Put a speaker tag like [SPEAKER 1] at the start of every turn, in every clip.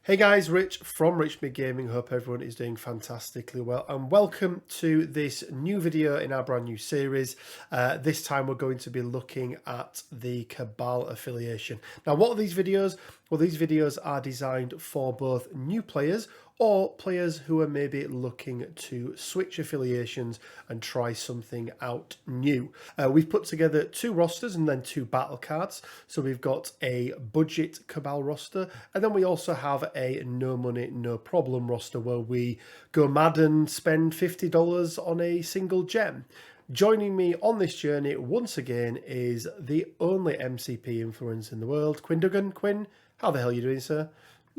[SPEAKER 1] Hey guys, Rich from Rich Mid Gaming. Hope everyone is doing fantastically well, and welcome to this new video in our brand new series. This time we're going to be looking at the Cabal affiliation. Now, what are these videos? Well, these videos are designed for both new players or players who are maybe looking to switch affiliations and try something out new. We've put together two rosters and then two battle cards. So we've got a budget Cabal roster, and then we also have a no money, no problem roster where we go mad and spend $50 on a single gem. Joining me on this journey once again is the only MCP influencer in the world, Quinn Duggan. Quinn, how the hell are you doing, sir?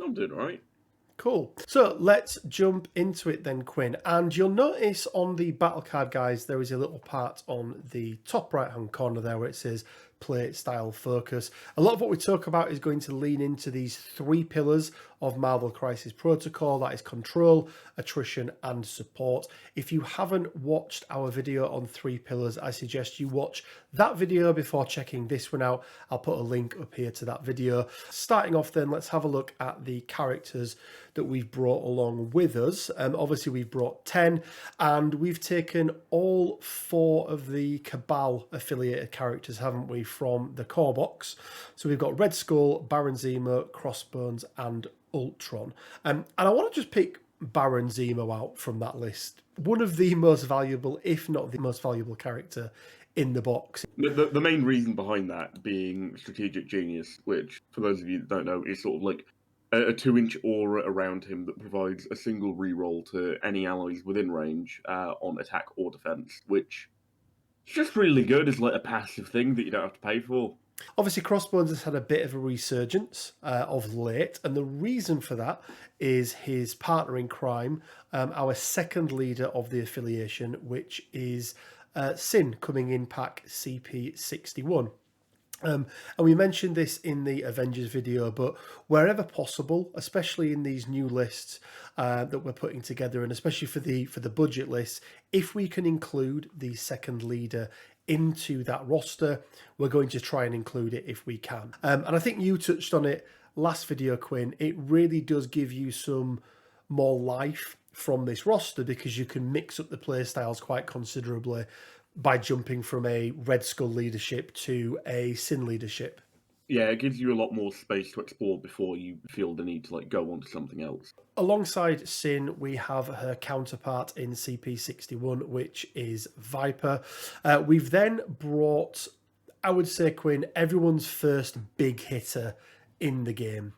[SPEAKER 2] I'm doing all right.
[SPEAKER 1] Cool. So let's jump into it then, Quinn. And you'll notice on the battle card, guys, there is a little part on the top right-hand corner there where it says Playstyle Focus. A lot of what we talk about is going to lean into these three pillars of Marvel Crisis Protocol. That is control, attrition, and support. If you haven't watched our video on three pillars, I suggest you watch that video before checking this one out. I'll put a link up here to that video. Starting off then, let's have a look at the characters that we've brought along with us. Obviously, we've brought 10, and we've taken all 4 of the Cabal affiliated characters, haven't we, from the core box. So we've got Red Skull, Baron Zemo, Crossbones, and Ultron. And I want to just pick Baron Zemo out from that list. One of the most valuable, if not the most valuable character in the box.
[SPEAKER 2] The main reason behind that being strategic genius, which, for those of you that don't know, is sort of like a 2-inch aura around him that provides a single reroll to any allies within range on attack or defense, which is just really good as like a passive thing that you don't have to pay for.
[SPEAKER 1] Obviously, Crossbones has had a bit of a resurgence of late, and the reason for that is his partner in crime, our second leader of the affiliation, which is Sin, coming in pack CP61. And we mentioned this in the Avengers video, but wherever possible, especially in these new lists that we're putting together, and especially for the budget lists, if we can include the second leader into that roster, we're going to try and include it if we can. And I think you touched on it last video, Quinn. It really does give you some more life from this roster because you can mix up the play styles quite considerably by jumping from a Red Skull leadership to a Sin leadership.
[SPEAKER 2] Yeah, it gives you a lot more space to explore before you feel the need to like go on to something else.
[SPEAKER 1] Alongside Sin, we have her counterpart in CP61, which is Viper. We've then brought, I would say, Quinn, everyone's first big hitter in the game,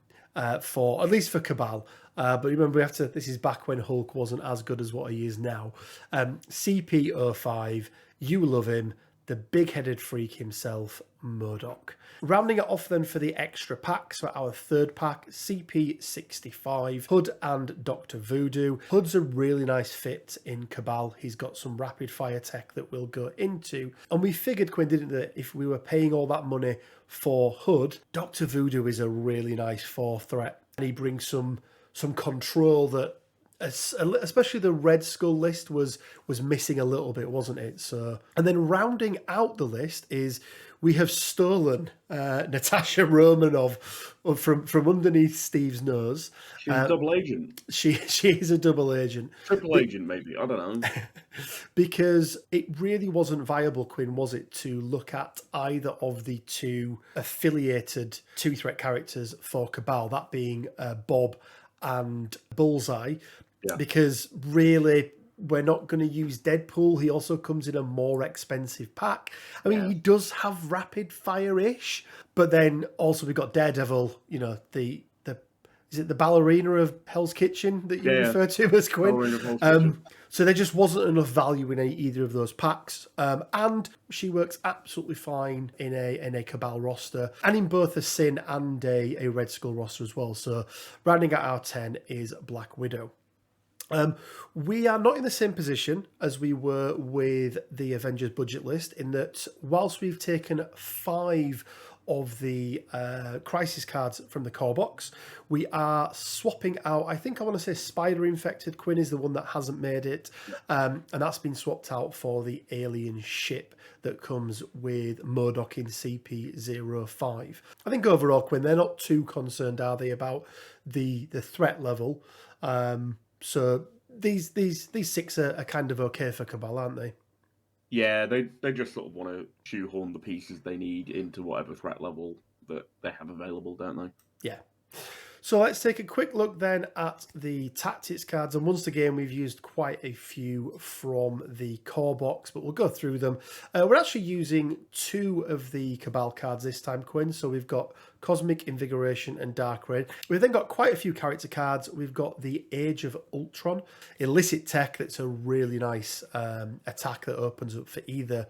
[SPEAKER 1] for at least for Cabal. But remember, this is back when Hulk wasn't as good as what he is now. CP05, you love him, the big-headed freak himself, MODOK. Rounding it off then for the extra packs for our third pack, CP65, Hood and Dr. Voodoo. Hood's a really nice fit in Cabal. He's got some rapid fire tech that we'll go into. And we figured, Quinn, didn't we, that if we were paying all that money for Hood, Dr. Voodoo is a really nice 4th threat. And he brings some control that, especially the Red Skull list was missing a little bit, wasn't it? So, and then rounding out the list is we have stolen Natasha Romanov from underneath Steve's nose.
[SPEAKER 2] She's a double agent.
[SPEAKER 1] She is a double agent.
[SPEAKER 2] Triple agent, maybe. I don't know.
[SPEAKER 1] Because it really wasn't viable, Quinn, was it, to look at either of the two affiliated 2-threat characters for Cabal, that being Bob and Bullseye. Yeah. Because really, we're not going to use Deadpool. He also comes in a more expensive pack. I mean, he does have rapid fire-ish, but then also we've got Daredevil, you know, is it the ballerina of Hell's Kitchen that you refer to as, Quinn? So there just wasn't enough value in either of those packs. And she works absolutely fine in a Cabal roster and in both a Sin and a Red Skull roster as well. So rounding out our 10 is Black Widow. We are not in the same position as we were with the Avengers budget list in that whilst we've taken 5 of the crisis cards from the core box. We are swapping out, I think I want to say Spider Infected Quinn is the one that hasn't made it. And that's been swapped out for the alien ship that comes with Murdoch in CP05. I think overall, Quinn, they're not too concerned, are they, about the threat level? So these 6 are kind of okay for Cabal, aren't they?
[SPEAKER 2] Yeah, they just sort of want to shoehorn the pieces they need into whatever threat level that they have available, don't they?
[SPEAKER 1] Yeah. So let's take a quick look then at the tactics cards. And once again, we've used quite a few from the core box, but we'll go through them. We're actually using 2 of the Cabal cards this time, Quinn. So we've got Cosmic Invigoration and Dark Rain. We've then got quite a few character cards. We've got the Age of Ultron, Illicit Tech. That's a really nice attack that opens up for either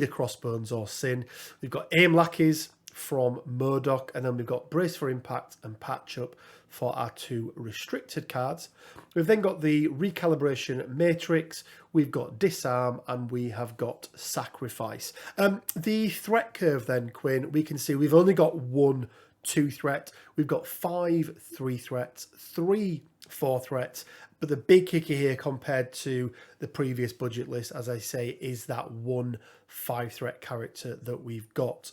[SPEAKER 1] Crossbones or Sin. We've got Aim Lackeys from Murdoch, and then we've got Brace for Impact and Patch Up for our 2 restricted cards. We've then got the Recalibration Matrix, we've got Disarm, and we have got Sacrifice. The threat curve then, Quinn, we can see we've only got 1 2 threat, we've got 5 3 threats, 3 4 threats, but the big kicker here compared to the previous budget list, as I say, is that 1 5 threat character that we've got.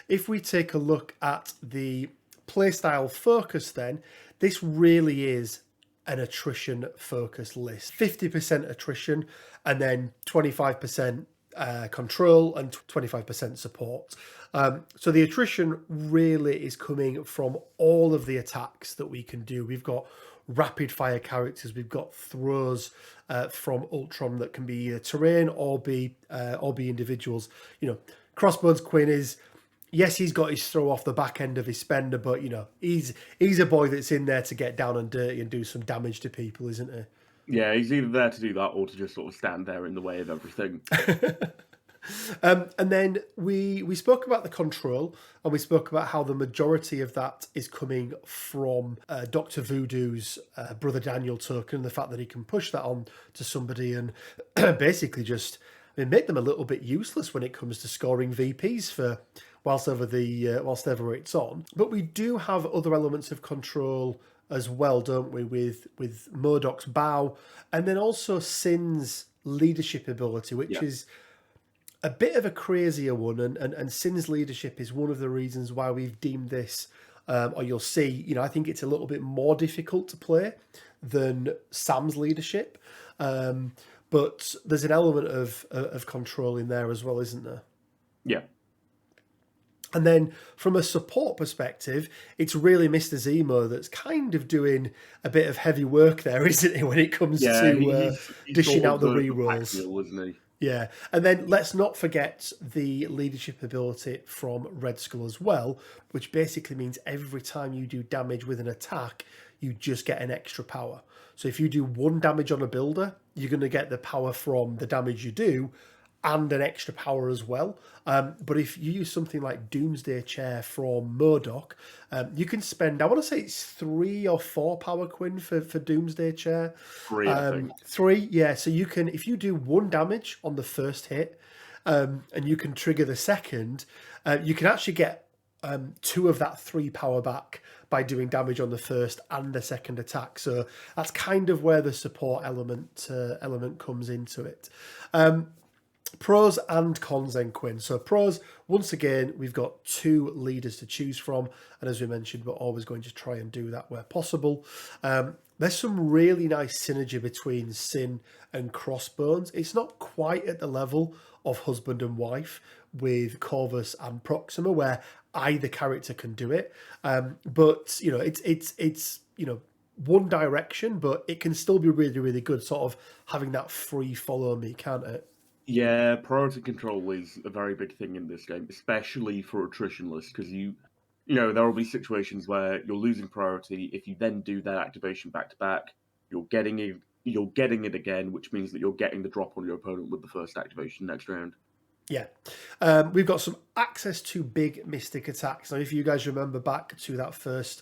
[SPEAKER 1] If we take a look at the Playstyle Focus then, this really is an attrition focus list. 50% attrition and then 25% control and 25% support. So the attrition really is coming from all of the attacks that we can do. We've got rapid fire characters, we've got throws from Ultron that can be either terrain or be individuals. You know, Crossbones Quinn is, yes, he's got his throw off the back end of his spender, but you know, he's a boy that's in there to get down and dirty and do some damage to people, isn't he?
[SPEAKER 2] Yeah, he's either there to do that or to just sort of stand there in the way of everything.
[SPEAKER 1] And then we spoke about the control, and we spoke about how the majority of that is coming from Dr. Voodoo's Brother Daniel token, and the fact that he can push that on to somebody and basically just make them a little bit useless when it comes to scoring VPs for whilst ever it's on. But we do have other elements of control as well, don't we, with Murdoch's bow, and then also Sin's leadership ability, which is a bit of a crazier one, and Sin's leadership is one of the reasons why we've deemed this, or you'll see, you know, I think it's a little bit more difficult to play than Sam's leadership, but there's an element of control in there as well, isn't there?
[SPEAKER 2] Yeah.
[SPEAKER 1] And then from a support perspective, it's really Mr. Zemo that's kind of doing a bit of heavy work there, isn't he, when it comes to dishing out the rerolls.
[SPEAKER 2] Isn't he?
[SPEAKER 1] Yeah, and then let's not forget the leadership ability from Red Skull as well, which basically means every time you do damage with an attack, you just get an extra power. So if you do 1 damage on a builder, you're going to get the power from the damage you do and an extra power as well. But if you use something like Doomsday Chair from Murdoch, you can spend, I want to say it's 3 or 4 power, Quinn, for Doomsday Chair.
[SPEAKER 2] 3, I think.
[SPEAKER 1] 3, yeah. So you can, if you do 1 damage on the first hit, and you can trigger the second, you can actually get 2 of that 3 power back by doing damage on the first and the second attack. So that's kind of where the support element comes into it. Pros and cons then, Quinn. So pros, once again, we've got 2 leaders to choose from. And as we mentioned, we're always going to try and do that where possible. There's some really nice synergy between Sin and Crossbones. It's not quite at the level of husband and wife with Corvus and Proxima, where either character can do it. But, you know, it's you know, one direction, but it can still be really, really good, sort of having that free follow me, can't it?
[SPEAKER 2] Yeah, priority control is a very big thing in this game, especially for attrition lists, because you know, there will be situations where you're losing priority. If you then do that activation back to back, you're getting it again, which means that you're getting the drop on your opponent with the first activation next round.
[SPEAKER 1] Yeah. We've got some access to big mystic attacks. Now, if you guys remember back to that first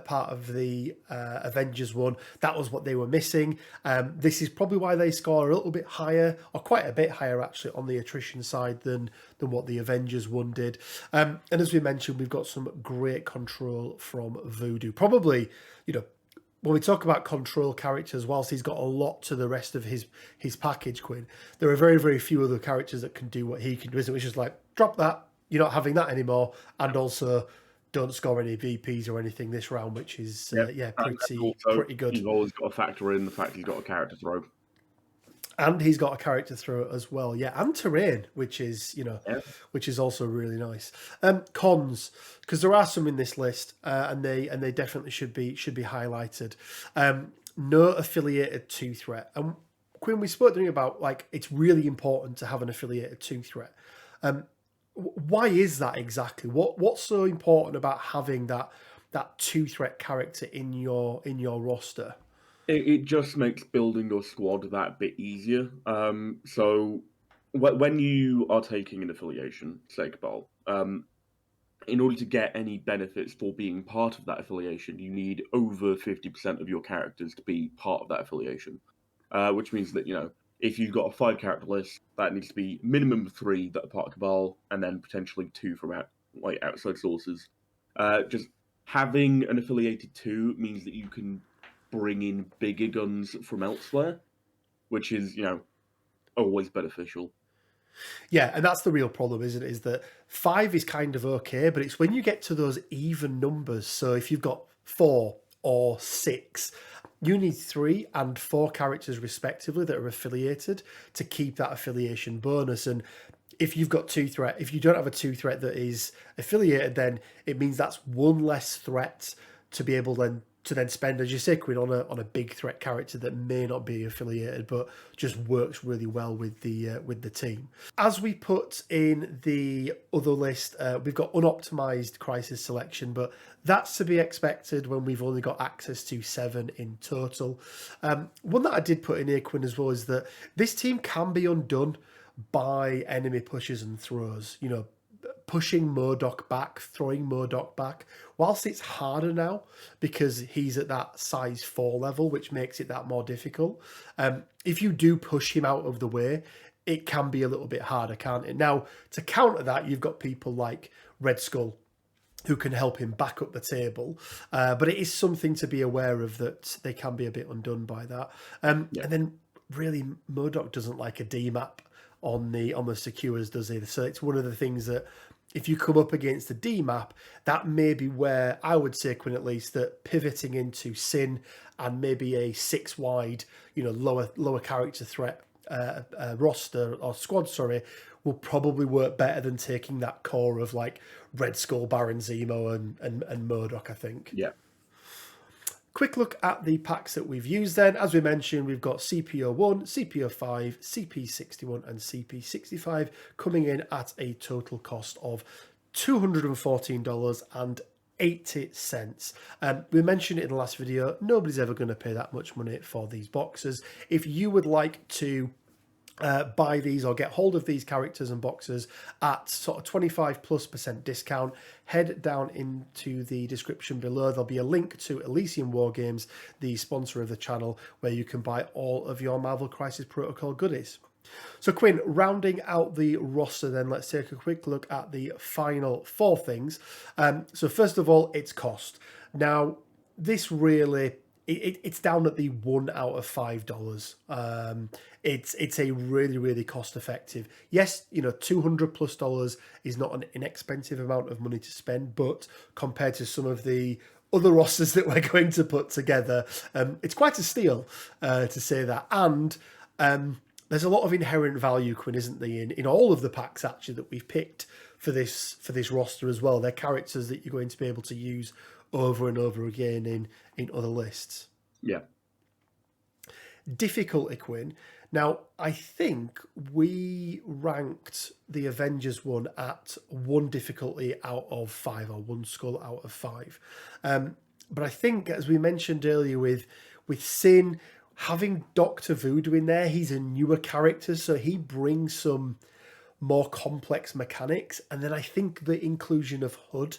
[SPEAKER 1] part of the Avengers one, that was what they were missing. This is probably why they score a little bit higher, or quite a bit higher actually, on the attrition side than what the Avengers one did. And as we mentioned, we've got some great control from Voodoo. Probably, when we talk about control characters, whilst he's got a lot to the rest of his package, Quinn, there are very, very few other characters that can do what he can do. Isn't it? Which is like, drop that, you're not having that anymore, and also don't score any VPs or anything this round, which is pretty good.
[SPEAKER 2] You've always got to factor in the fact he's got a character throw.
[SPEAKER 1] And he's got a character throw as well, yeah, and terrain, which is which is also really nice. Cons, because there are some in this list, and they definitely should be highlighted. No affiliated 2-threat, and Quinn, we spoke about like it's really important to have an affiliated 2-threat. Why is that exactly? What's so important about having that 2-threat character in your roster?
[SPEAKER 2] It just makes building your squad that bit easier. So when you are taking an affiliation, say Cabal, in order to get any benefits for being part of that affiliation, you need over 50% of your characters to be part of that affiliation. Which means that, if you've got a 5-character list, that needs to be minimum 3 that are part of Cabal, and then potentially 2 from outside sources. Just having an affiliated 2 means that you can bring in bigger guns from elsewhere, which is, always beneficial.
[SPEAKER 1] Yeah, and that's the real problem, isn't it? Is that 5 is kind of okay, but it's when you get to those even numbers. So if you've got 4 or 6, you need 3 and 4 characters respectively that are affiliated to keep that affiliation bonus. And if you've got 2-threat, if you don't have a 2-threat that is affiliated, then it means that's one less threat to be able to then spend, as you say, Quinn, on a big threat character that may not be affiliated but just works really well with the team. As we put in the other list, we've got unoptimized crisis selection, but that's to be expected when we've only got access to 7 in total. One that I did put in here, Quinn, as well, is that this team can be undone by enemy pushes and throws. Pushing MODOK back, throwing MODOK back, whilst it's harder now because he's at that size 4 level, which makes it that more difficult. If you do push him out of the way, it can be a little bit harder, can't it? Now, to counter that, you've got people like Red Skull who can help him back up the table. But it is something to be aware of, that they can be a bit undone by that. And then really, MODOK doesn't like a D map on the secures, does he? So it's one of the things that if you come up against a D map, that may be where I would say, Quinn, at least, that pivoting into Sin and maybe a 6 wide, lower character threat roster or squad, will probably work better than taking that core of like Red Skull, Baron Zemo and MODOK, I think.
[SPEAKER 2] Yeah.
[SPEAKER 1] Quick look at the packs that we've used then. As we mentioned, we've got CPO1, CPO5, CP61 and CP65 coming in at a total cost of $214.80. We mentioned it in the last video, nobody's ever going to pay that much money for these boxes. If you would like to buy these or get hold of these characters and boxes at sort of 25+% discount, head down into the description below. There'll be a link to Elysium Wargames, the sponsor of the channel, where you can buy all of your Marvel Crisis Protocol goodies. So Quinn, rounding out the roster then, let's take a quick look at the final 4 things. So first of all, it's cost. Now, this really... It's down at the $1 out of $5. It's a really, really cost effective. Yes, $200+ is not an inexpensive amount of money to spend, but compared to some of the other rosters that we're going to put together, it's quite a steal to say that. And there's a lot of inherent value, Quinn, isn't there, in all of the packs actually that we've picked for this roster as well. They're characters that you're going to be able to use over and over again in other lists.
[SPEAKER 2] Yeah.
[SPEAKER 1] Difficulty, Quinn. Now, I think we ranked the Avengers one at 1 difficulty out of 5, or 1 skull out of 5. But I think, as we mentioned earlier with Sin, having Dr. Voodoo in there, he's a newer character, so he brings some more complex mechanics. And then I think the inclusion of HUD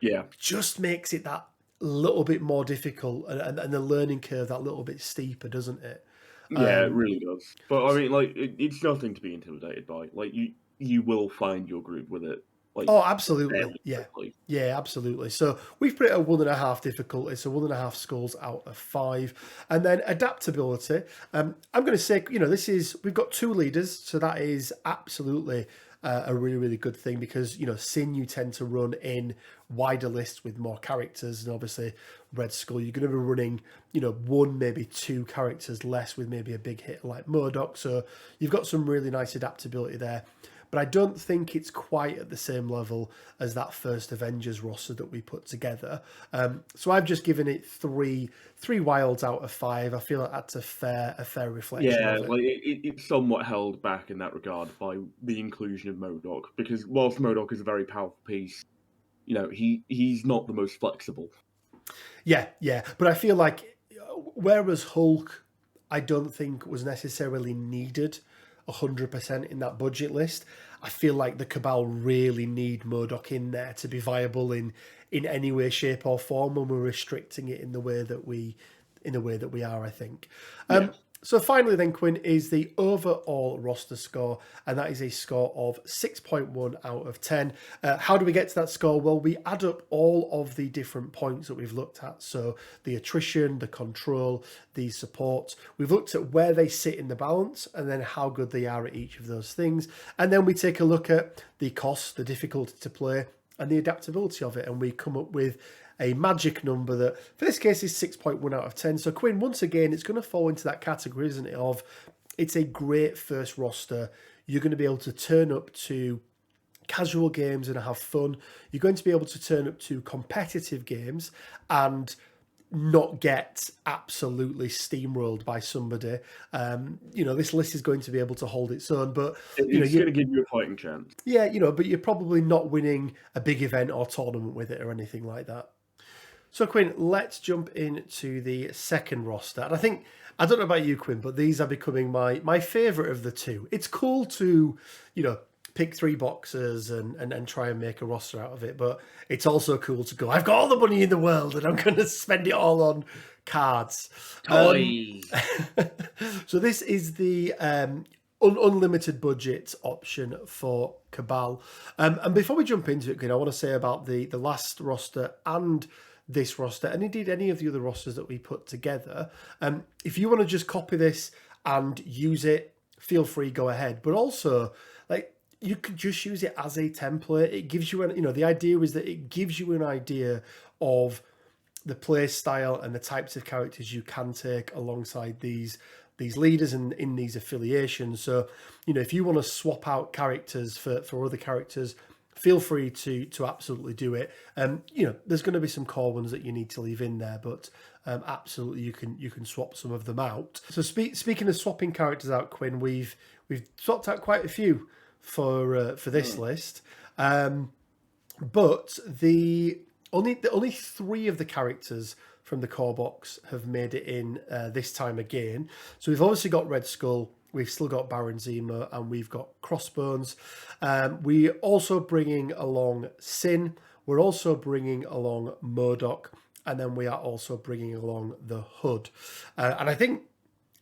[SPEAKER 2] Yeah.
[SPEAKER 1] just makes it that little bit more difficult, and the learning curve that little bit steeper, doesn't it?
[SPEAKER 2] Yeah, it really does. But I mean, like, it's nothing to be intimidated by. Like, you will find your groove with it, like,
[SPEAKER 1] Oh, absolutely.
[SPEAKER 2] fairly
[SPEAKER 1] Yeah.
[SPEAKER 2] quickly.
[SPEAKER 1] Yeah, absolutely. So we've put it at 1.5 difficulty, so 1.5 scores out of 5. And then adaptability. I'm going to say, we've got 2 leaders, so that is absolutely a really, really good thing because, Sin, you tend to run in wider lists with more characters, and obviously Red Skull, you're going to be running, 1, maybe 2 characters less with maybe a big hit like Murdoch. So you've got some really nice adaptability there. But I don't think it's quite at the same level as that first Avengers roster that we put together. So I've just given it three wilds out of 5. I feel like that's a fair reflection
[SPEAKER 2] Yeah,
[SPEAKER 1] of it.
[SPEAKER 2] like, it's somewhat held back in that regard by the inclusion of Modok, because whilst Modok is a very powerful piece, he's not the most flexible.
[SPEAKER 1] Yeah. But I feel like whereas Hulk, I don't think was necessarily needed 100% in that budget list. I feel like the Cabal really need Murdoch in there to be viable in any way, shape, or form, when we're restricting it in the way that we are, I think.
[SPEAKER 2] Yeah.
[SPEAKER 1] So finally then, Quinn, is the overall roster score, and that is a score of 6.1 out of 10. How do we get to that score? Well, we add up all of the different points that we've looked at. So the attrition, the control, the support. We've looked at where they sit in the balance and then how good they are at each of those things. And then we take a look at the cost, the difficulty to play, and the adaptability of it. And we come up with a magic number that, for this case, is 6.1 out of 10. So, Quinn, once again, it's going to fall into that category, isn't it, of it's a great first roster. You're going to be able to turn up to casual games and have fun. You're going to be able to turn up to competitive games and not get absolutely steamrolled by somebody. This list is going to be able to hold its own, but
[SPEAKER 2] It's going to give you a fighting chance.
[SPEAKER 1] yeah, but you're probably not winning a big event or tournament with it or anything like that. So, Quinn, let's jump into the second roster. And I don't know about you, Quinn, but these are becoming my favourite of the 2. It's cool to, pick 3 boxes and try and make a roster out of it. But it's also cool to go, I've got all the money in the world and I'm going to spend it all on cards.
[SPEAKER 2] Toys.
[SPEAKER 1] So this is the unlimited budget option for Cabal. And before we jump into it, Quinn, I want to say about the last roster and this roster, and indeed any of the other rosters that we put together. If you want to just copy this and use it, feel free, go ahead. But also, you could just use it as a template. It gives you the idea is that it gives you an idea of the play style and the types of characters you can take alongside these leaders and in these affiliations. So, if you want to swap out characters for other characters, feel free to absolutely do it. There's going to be some core ones that you need to leave in there, but absolutely you can swap some of them out. So speaking of swapping characters out, Quinn, we've swapped out quite a few for this list, but the only 3 of the characters from the core box have made it in this time again. So we've obviously got Red Skull, we've still got Baron Zemo, and we've got Crossbones. We're also bringing along Sin. We're also bringing along Murdoch, and then we are also bringing along the HUD. And I think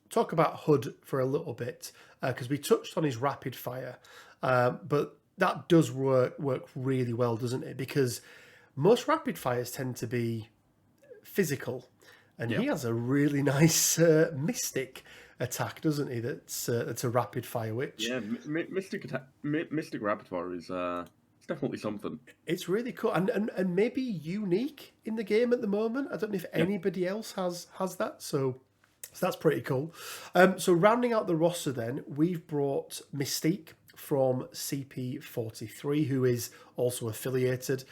[SPEAKER 1] talk about HUD for a little bit because we touched on his rapid fire, but that does work really well, doesn't it? Because most rapid fires tend to be physical, and he has a really nice mystic attack, doesn't he? That's a rapid fire, which
[SPEAKER 2] Mystic rapid fire is it's definitely something.
[SPEAKER 1] it's really cool and maybe unique in the game at the moment. I don't know if anybody else has that, so that's pretty cool. So rounding out the roster, then we've brought Mystique from CP43, who is also affiliated.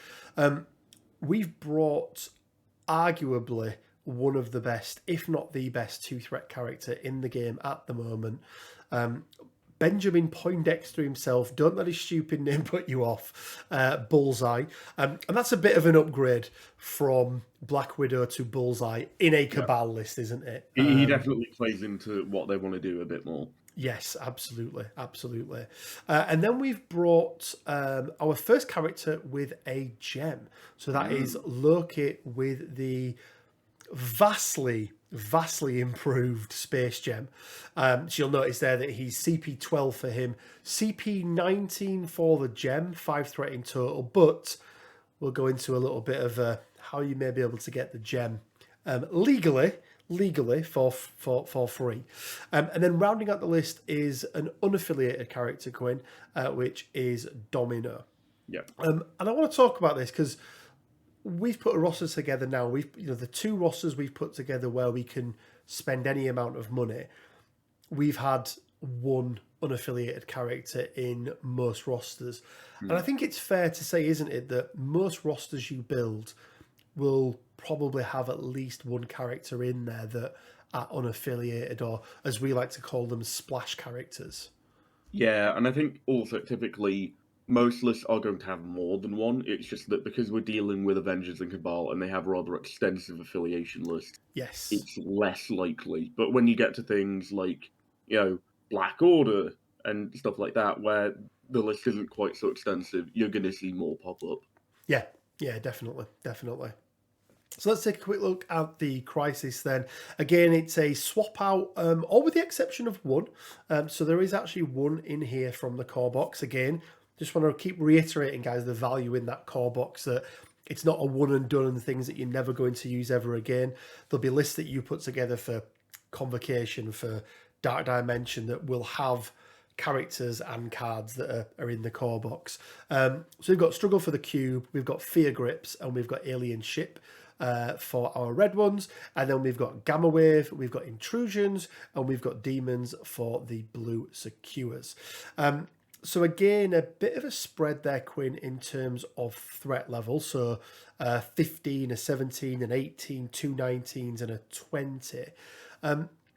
[SPEAKER 1] We've brought arguably one of the best, if not the best, 2-threat character in the game at the moment. Benjamin Poindexter himself, don't let his stupid name put you off, Bullseye. And that's a bit of an upgrade from Black Widow to Bullseye in a Cabal list, isn't it?
[SPEAKER 2] He definitely plays into what they want to do a bit more.
[SPEAKER 1] Yes, absolutely, absolutely. And then we've brought our first character with a gem. So that is Loki with the vastly improved space gem. So you'll notice there that he's CP12 for him, CP19 for the gem, 5 threat in total. But we'll go into a little bit of how you may be able to get the gem legally for free. And then rounding out the list is an unaffiliated character, Quinn, which is Domino.
[SPEAKER 2] Yeah.
[SPEAKER 1] And I want to talk about this because we've put a roster together now. The two rosters we've put together where we can spend any amount of money. We've had one unaffiliated character in most rosters. And I think it's fair to say, isn't it, that most rosters you build will probably have at least one character in there that are unaffiliated, or as we like to call them, splash characters.
[SPEAKER 2] Yeah, and I think also typically most lists are going to have more than one. It's just that because we're dealing with Avengers and Cabal and they have a rather extensive affiliation list,
[SPEAKER 1] Yes.
[SPEAKER 2] it's less likely. But when you get to things like, Black Order and stuff like that, where the list isn't quite so extensive, you're going to see more pop up.
[SPEAKER 1] Yeah, definitely. So let's take a quick look at the Crisis then. Again, it's a swap out, all with the exception of one. So there is actually one in here from the core box. Again, just want to keep reiterating, guys, the value in that core box, that it's not a one and done and things that you're never going to use ever again. There'll be lists that you put together for Convocation, for Dark Dimension, that will have characters and cards that are in the core box. So we've got Struggle for the Cube, we've got Fear Grips, and we've got Alien Ship for our red ones. And then we've got Gamma Wave, we've got Intrusions, and we've got Demons for the blue Secures. So again, a bit of a spread there, Quinn, in terms of threat level. So 15, a 17, an 18, two 19s, and a 20.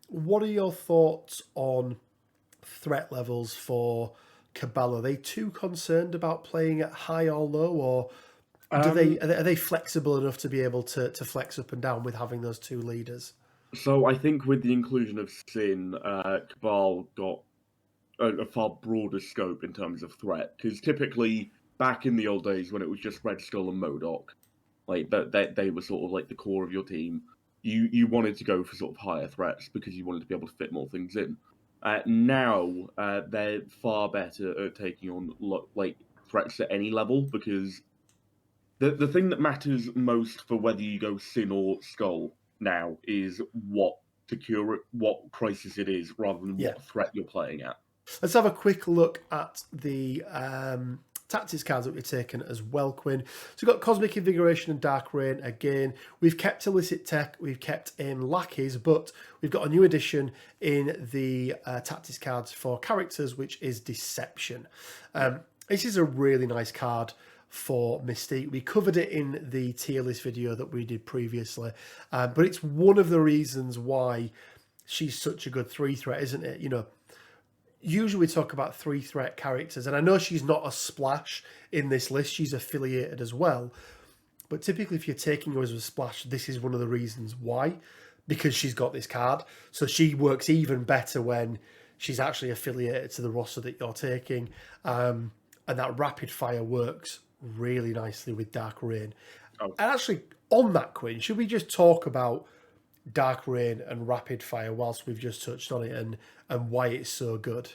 [SPEAKER 1] What are your thoughts on threat levels for Cabal? Are they too concerned about playing at high or low, or are they flexible enough to be able to flex up and down with having those two leaders?
[SPEAKER 2] So I think with the inclusion of Sin, Cabal got a far broader scope in terms of threat, because typically back in the old days when it was just Red Skull and MODOK, like that they were sort of like the core of your team. You wanted to go for sort of higher threats because you wanted to be able to fit more things in. Now they're far better at taking on like threats at any level, because the thing that matters most for whether you go Sin or Skull now is what crisis it is, rather than what threat you're playing at.
[SPEAKER 1] Let's have a quick look at the tactics cards that we've taken as well, Quinn. So we've got Cosmic Invigoration and Dark Rain again. We've kept Illicit Tech, we've kept in Lackeys, but we've got a new addition in the tactics cards for characters, which is Deception. This is a really nice card for Mystique. We covered it in the tier list video that we did previously, but it's one of the reasons why she's such a good 3-threat, isn't it? Usually we talk about 3-threat characters, and I know she's not a splash in this list, she's affiliated as well, but typically if you're taking her as a splash, this is one of the reasons why, because she's got this card. So she works even better when she's actually affiliated to the roster that you're taking, and that rapid fire works really nicely with Dark Rain. And actually, on that, Quinn, should we just talk about Dark Rain and Rapid Fire whilst we've just touched on it, and why it's so good?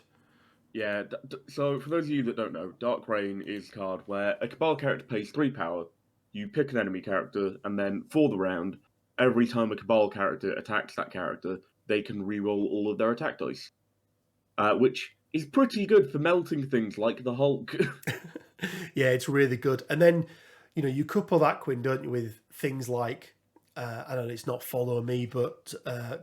[SPEAKER 2] Yeah, so for those of you that don't know, Dark Rain is a card where a Cabal character pays 3 power, you pick an enemy character, and then for the round, every time a Cabal character attacks that character, they can reroll all of their attack dice. Which is pretty good for melting things like the Hulk.
[SPEAKER 1] Yeah, it's really good. And then, you couple that, Quinn, don't you, with things like, I don't know, it's not Follow Me, but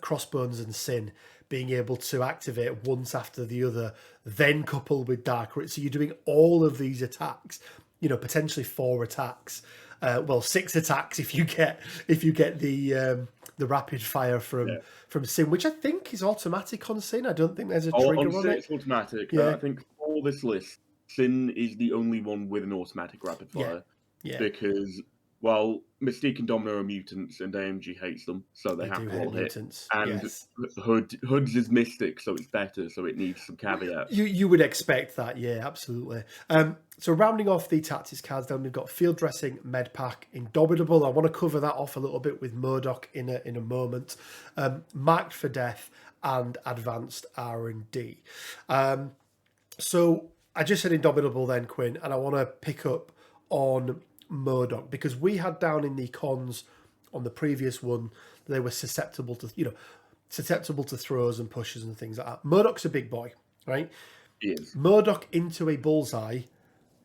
[SPEAKER 1] Crossbones and Sin being able to activate once after the other, then coupled with Dark Rain. So you're doing all of these attacks, potentially 4 attacks. 6 attacks if you get the rapid fire from Sin, which I think is automatic on Sin. I don't think there's a trigger on
[SPEAKER 2] Sin,
[SPEAKER 1] it.
[SPEAKER 2] it's automatic.
[SPEAKER 1] Yeah.
[SPEAKER 2] I think for this list, Sin is the only one with an automatic rapid fire.
[SPEAKER 1] Yeah.
[SPEAKER 2] Because Well, Mystique and Domino are mutants, and AMG hates them, so they
[SPEAKER 1] They
[SPEAKER 2] have
[SPEAKER 1] do
[SPEAKER 2] to
[SPEAKER 1] hate
[SPEAKER 2] all hit.
[SPEAKER 1] mutants.
[SPEAKER 2] And
[SPEAKER 1] Yes.
[SPEAKER 2] Hood's is Mystic, so it's better, so it needs some caveats.
[SPEAKER 1] You would expect that, yeah, absolutely. So rounding off the tactics cards, then we've got field dressing, med pack, indomitable. I want to cover that off a little bit with Murdoch in a moment. Marked for death and advanced R&D. So I just said indomitable then, Quinn, and I want to pick up on Murdoch because we had down in the cons on the previous one they were susceptible to throws and pushes and things like that. Murdoch's a big boy, right?
[SPEAKER 2] He is.
[SPEAKER 1] Murdoch into a bullseye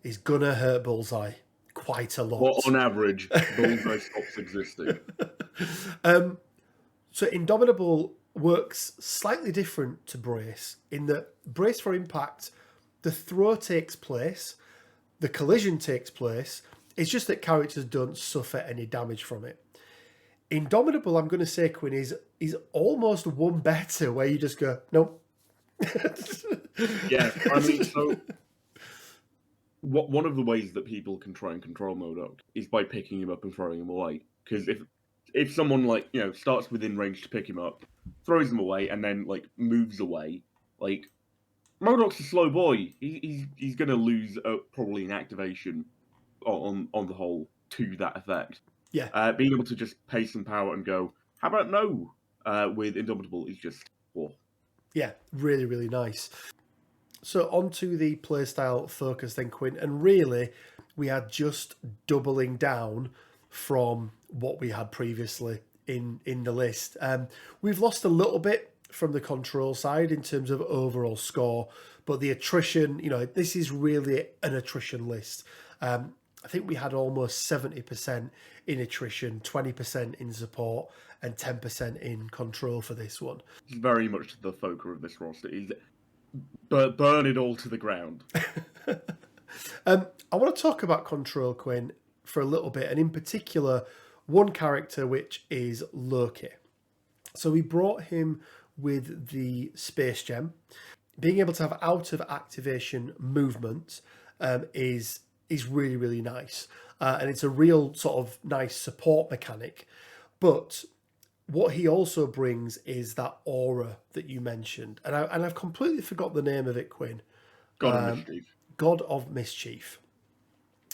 [SPEAKER 1] is gonna hurt bullseye quite a lot.
[SPEAKER 2] Well, on average, Bullseye stops existing.
[SPEAKER 1] So Indomitable works slightly different to Brace in that Brace for impact, the throw takes place, the collision takes place. It's just that characters don't suffer any damage from it. Indomitable, I'm going to say, Quinn, is almost one better where you just go, nope.
[SPEAKER 2] Yeah, I mean, so one of the ways that people can try and control Modok is by picking him up and throwing him away. Because if someone like starts within range to pick him up, throws him away, and then like moves away, like Modok's a slow boy. He's gonna lose probably an activation on the whole to that effect.
[SPEAKER 1] Yeah.
[SPEAKER 2] Being able to just pay some power and go, how about no? With Indomitable is just
[SPEAKER 1] Yeah, really, really nice. So on to the playstyle focus then, Quinn, and really we are just doubling down from what we had previously in the list. We've lost a little bit from the control side in terms of overall score, but the attrition, this is really an attrition list. I think we had almost 70% in attrition, 20% in support, and 10% in control for this one.
[SPEAKER 2] it's very much the focus of this roster. But burn it all to the ground.
[SPEAKER 1] I want to talk about control, Quinn, for a little bit, and in particular, one character which is Loki. So we brought him with the Space Gem. Being able to have out of activation movement is really, really nice. And it's a real sort of nice support mechanic. But what he also brings is that aura that you mentioned. And I've completely forgot the name of it, Quinn.
[SPEAKER 2] God of Mischief.
[SPEAKER 1] God of Mischief.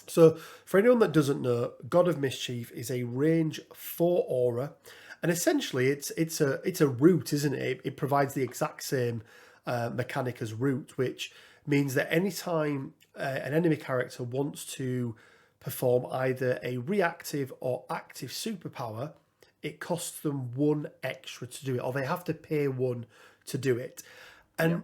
[SPEAKER 1] So for anyone that doesn't know, God of Mischief is a range 4 aura. And essentially it's a root, isn't it? It provides the exact same mechanic as root, which means that anytime an enemy character wants to perform either a reactive or active superpower, it costs them 1 extra to do it, or they have to pay 1 to do it. And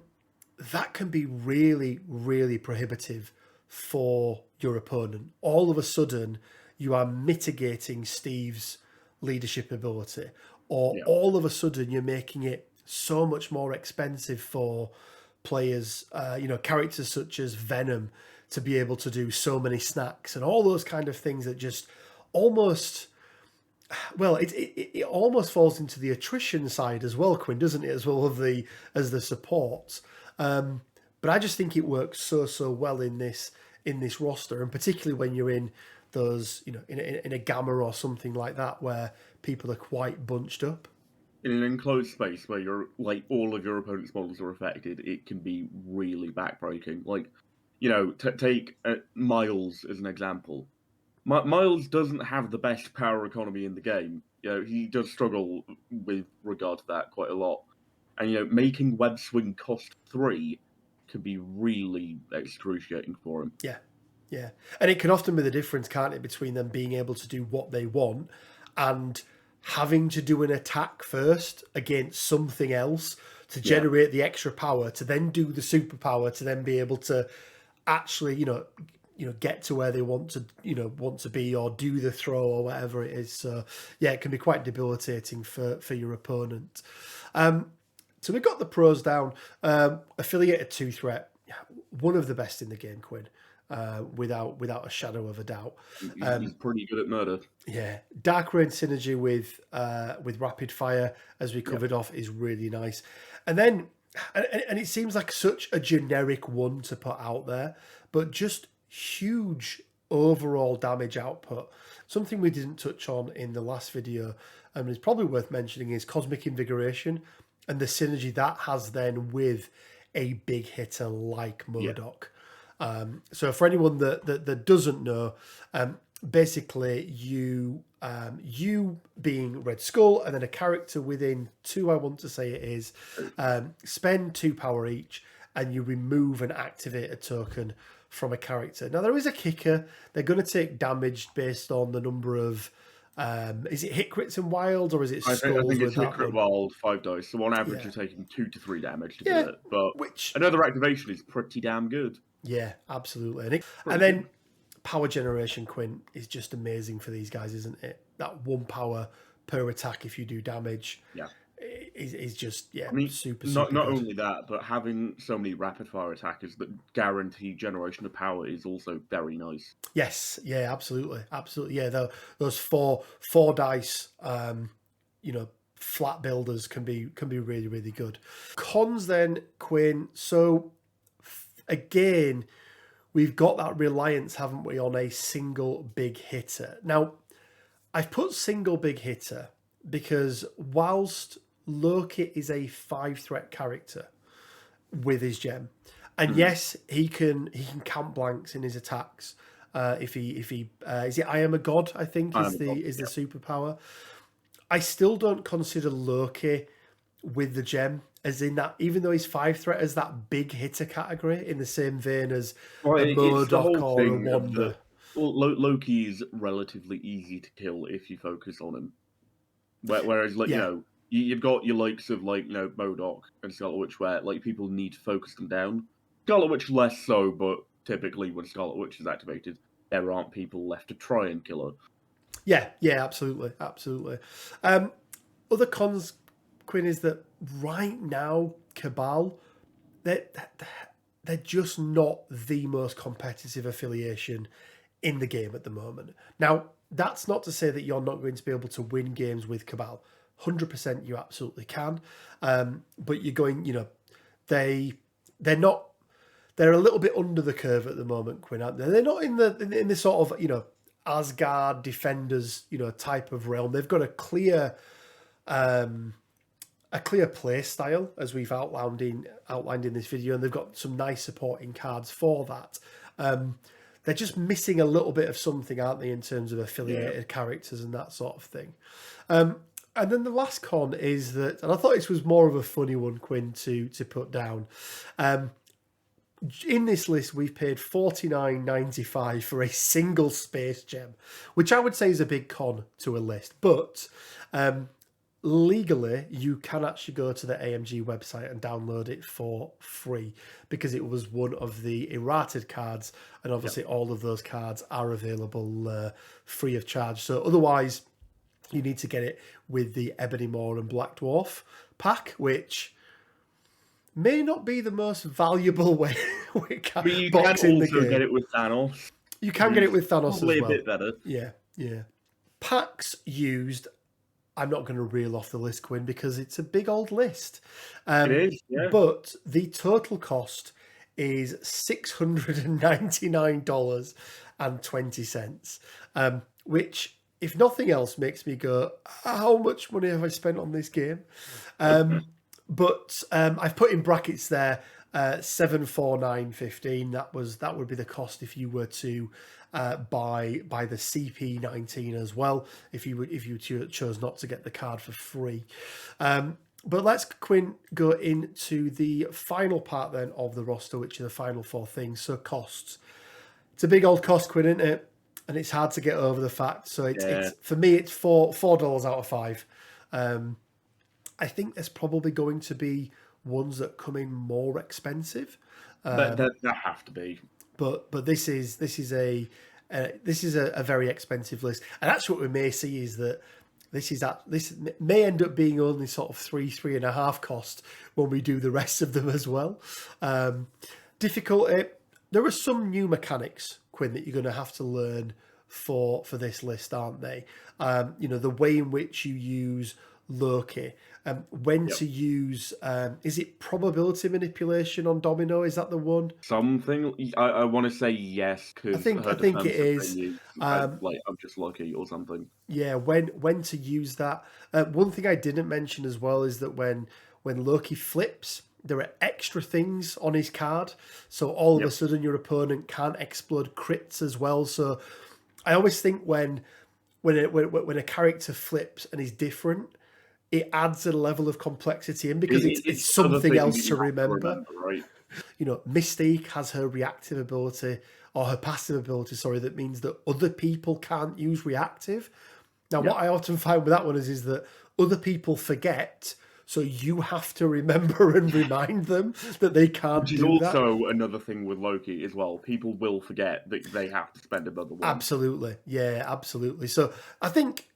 [SPEAKER 1] that can be really, really prohibitive for your opponent. All of a sudden, you are mitigating Steve's leadership ability, or all of a sudden, you're making it so much more expensive for players, characters such as Venom to be able to do so many snacks and all those kind of things that just almost... Well, it almost falls into the attrition side as well, Quinn, doesn't it? As well as the support. But I just think it works so well in this roster, and particularly when you're in those, in a gamma or something like that, where people are quite bunched up.
[SPEAKER 2] In an enclosed space where all of your opponent's models are affected, it can be really backbreaking. Take Miles as an example. Miles doesn't have the best power economy in the game. He does struggle with regard to that quite a lot. And making web swing cost 3 can be really excruciating for him.
[SPEAKER 1] Yeah. And it can often be the difference, can't it, between them being able to do what they want and having to do an attack first against something else to generate the extra power, to then do the superpower, to then be able to actually, get to where they want to be, or do the throw or whatever it is. So it can be quite debilitating for your opponent. So we've got the pros down. Affiliated 2 threat, one of the best in the game, Quinn, without a shadow of a doubt.
[SPEAKER 2] He's pretty good at murder.
[SPEAKER 1] Yeah, Dark Rain synergy with rapid fire, as we covered off, is really nice. And then, and it seems like such a generic one to put out there, but just huge overall damage output. something we didn't touch on in the last video, and it's probably worth mentioning, is Cosmic Invigoration and the synergy that has then with a big hitter like MODOK. So for anyone that doesn't know, basically you being Red Skull and then a character within 2, I want to say it is, spend 2 power each, and you remove and activate a token from a character. Now there is a kicker. They're going to take damage based on the number of is it hit crits and wild, or is it skulls?
[SPEAKER 2] I think
[SPEAKER 1] with
[SPEAKER 2] it's hit
[SPEAKER 1] that
[SPEAKER 2] crit
[SPEAKER 1] one?
[SPEAKER 2] wild 5 dice. So on average,
[SPEAKER 1] Yeah.
[SPEAKER 2] you're taking 2 to 3 damage to
[SPEAKER 1] Yeah,
[SPEAKER 2] do it. But
[SPEAKER 1] which
[SPEAKER 2] another activation is pretty damn good.
[SPEAKER 1] yeah, absolutely. And then power generation, Quinn, is just amazing for these guys, isn't it? That 1 power per attack if you do damage.
[SPEAKER 2] Yeah.
[SPEAKER 1] Is just
[SPEAKER 2] I mean,
[SPEAKER 1] super
[SPEAKER 2] not
[SPEAKER 1] good.
[SPEAKER 2] only that, but having so many rapid fire attackers that guarantee generation of power is also very nice.
[SPEAKER 1] Yes, yeah, absolutely. Yeah, those four dice, flat builders can be really, really good. Cons then, Quinn. So again, we've got that reliance, haven't we, on a single big hitter. Now, I've put single big hitter because whilst Loki is a 5-threat character with his gem, and yes, he can count blanks in his attacks. If he is it I am a god, I think is the superpower. I still don't consider Loki with the gem as in that, even though he's 5-threat, as that big hitter category in the same vein as a MODOK or a Wanda.
[SPEAKER 2] Loki is relatively easy to kill if you focus on him. Whereas, you've got your likes of MODOK and Scarlet Witch, where people need to focus them down. Scarlet Witch less so, but typically when Scarlet Witch is activated, there aren't people left to try and kill her.
[SPEAKER 1] Yeah, absolutely. Other cons, Quinn, is that right now Cabal, they're just not the most competitive affiliation in the game at the moment. Now, that's not to say that you're not going to be able to win games with Cabal. 100% you absolutely can. But you're going, they're not, they're a little bit under the curve at the moment, Quinn, aren't they? They're not in the sort of, Asgard Defenders, type of realm. They've got a clear play style, as we've outlined in this video, and they've got some nice supporting cards for that. They're just missing a little bit of something, aren't they, in terms of affiliated characters and that sort of thing. And then the last con is that, and I thought this was more of a funny one, Quinn, to put down. In this list, we've paid $49.95 for a single space gem, which I would say is a big con to a list. But legally, you can actually go to the AMG website and download it for free because it was one of the errated cards, and obviously all of those cards are available free of charge. So otherwise, you need to get it with the Ebony Maw and Black Dwarf pack, which may not be the most valuable way
[SPEAKER 2] But you can also get it with Thanos.
[SPEAKER 1] You can get it with Thanos as well.
[SPEAKER 2] Probably a bit better.
[SPEAKER 1] Yeah. Packs used, I'm not going to reel off the list, Quinn, because it's a big old list.
[SPEAKER 2] It is, yeah.
[SPEAKER 1] But the total cost is $699.20, which, if nothing else, makes me go, how much money have I spent on this game? But I've put in brackets there, $749.15. That would be the cost if you were to buy the CP19 as well. If you chose not to get the card for free. But let's, Quinn, go into the final part then of the roster, which are the final 4 things. So costs. It's a big old cost, Quinn, isn't it? And it's hard to get over the fact. So it's for me, it's $4 out of 5. I think there's probably going to be ones that come in more expensive.
[SPEAKER 2] That have to be.
[SPEAKER 1] But this is a very expensive list, and actually what we may see is that this may end up being only sort of 3.5 cost when we do the rest of them as well. Difficulty. There are some new mechanics, Quinn, that you're going to have to learn for this list, aren't they? The way in which you use Loki when
[SPEAKER 2] Yep.
[SPEAKER 1] to use, is it probability manipulation on Domino? Is that the one?
[SPEAKER 2] Something I want to say yes
[SPEAKER 1] I
[SPEAKER 2] because
[SPEAKER 1] think
[SPEAKER 2] her
[SPEAKER 1] I think it
[SPEAKER 2] defensive
[SPEAKER 1] is.
[SPEAKER 2] thing is
[SPEAKER 1] Um,
[SPEAKER 2] I'm just lucky or something.
[SPEAKER 1] yeah, when to use that. One thing I didn't mention as well is that when Loki flips, there are extra things on his card. So all of a
[SPEAKER 2] Yep.
[SPEAKER 1] sudden your opponent can't explode crits as well. So I always think when a character flips and is different, it adds a level of complexity in because it's
[SPEAKER 2] It's another
[SPEAKER 1] something
[SPEAKER 2] thing that
[SPEAKER 1] else
[SPEAKER 2] you
[SPEAKER 1] to
[SPEAKER 2] have to
[SPEAKER 1] remember.
[SPEAKER 2] remember, right?
[SPEAKER 1] You know, Mystique has her reactive ability or her passive ability, sorry, that means that other people can't use reactive. Now,
[SPEAKER 2] Yeah.
[SPEAKER 1] what I often find with that one is that other people forget, so you have to remember and remind them that they
[SPEAKER 2] Which
[SPEAKER 1] can't
[SPEAKER 2] is
[SPEAKER 1] do that.
[SPEAKER 2] also another thing with Loki as well. People will forget that they have to spend another one.
[SPEAKER 1] Absolutely. Yeah, absolutely. So I think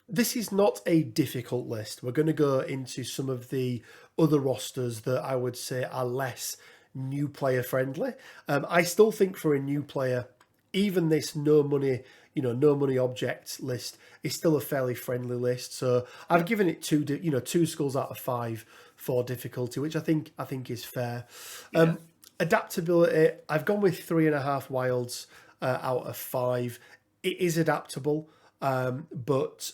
[SPEAKER 1] this is not a difficult list. We're going to go into some of the other rosters that I would say are less new player friendly. I still think for a new player, even this no money, no money object list is still a fairly friendly list. So I've
[SPEAKER 2] Yeah.
[SPEAKER 1] given it two skulls out of 5 for difficulty, which I think is fair.
[SPEAKER 2] Yeah.
[SPEAKER 1] Adaptability, I've gone with 3.5 wilds out of 5. It is adaptable, but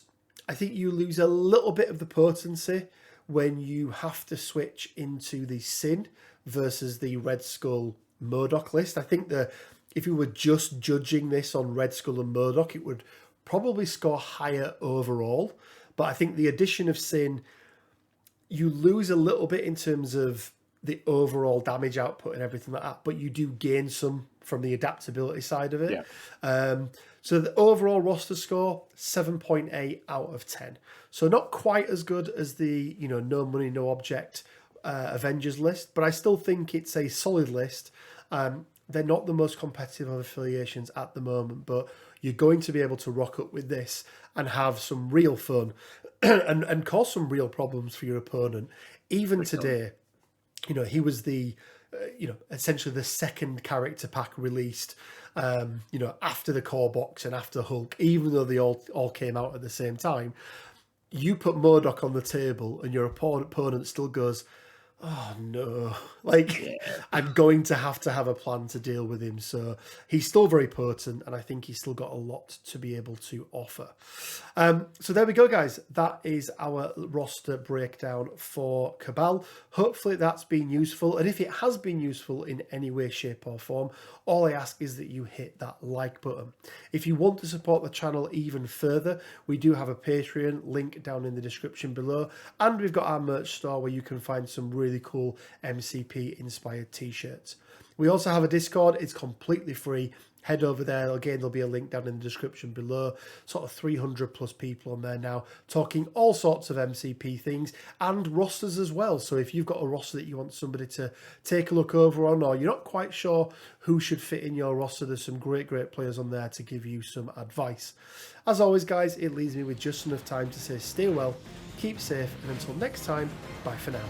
[SPEAKER 1] I think you lose a little bit of the potency when you have to switch into the Sin versus the Red Skull Murdoch list. I think that if you were just judging this on Red Skull and Murdoch, it would probably score higher overall. But I think the addition of Sin, you lose a little bit in terms of the overall damage output and everything like that, but you do gain some from the adaptability side of it.
[SPEAKER 2] Yeah.
[SPEAKER 1] So the overall roster score, 7.8 out of 10. So not quite as good as the, no money, no object Avengers list, but I still think it's a solid list. They're not the most competitive of affiliations at the moment, but you're going to be able to rock up with this and have some real fun and cause some real problems for your opponent. Even today, he was the, essentially the second character pack released, after the core box and after Hulk, even though they all came out at the same time. You put Modok on the table and your opponent still goes, oh no, like
[SPEAKER 2] Yeah.
[SPEAKER 1] I'm going to have a plan to deal with him. So he's still very potent, and I think he's still got a lot to be able to offer. So there we go, guys. That is our roster breakdown for Cabal. Hopefully that's been useful. And if it has been useful in any way, shape or form, all I ask is that you hit that like button. If you want to support the channel even further, we do have a Patreon link down in the description below. And we've got our merch store where you can find some really cool MCP inspired t-shirts. We also have a Discord. It's completely free. Head over there. Again, there'll be a link down in the description below. Sort of 300 plus people on there now, talking all sorts of MCP things and rosters as well. So if you've got a roster that you want somebody to take a look over on, or you're not quite sure who should fit in your roster, there's some great players on there to give you some advice. As always, guys, it leaves me with just enough time to say stay well, keep safe, and until next time, bye for now.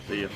[SPEAKER 2] See ya.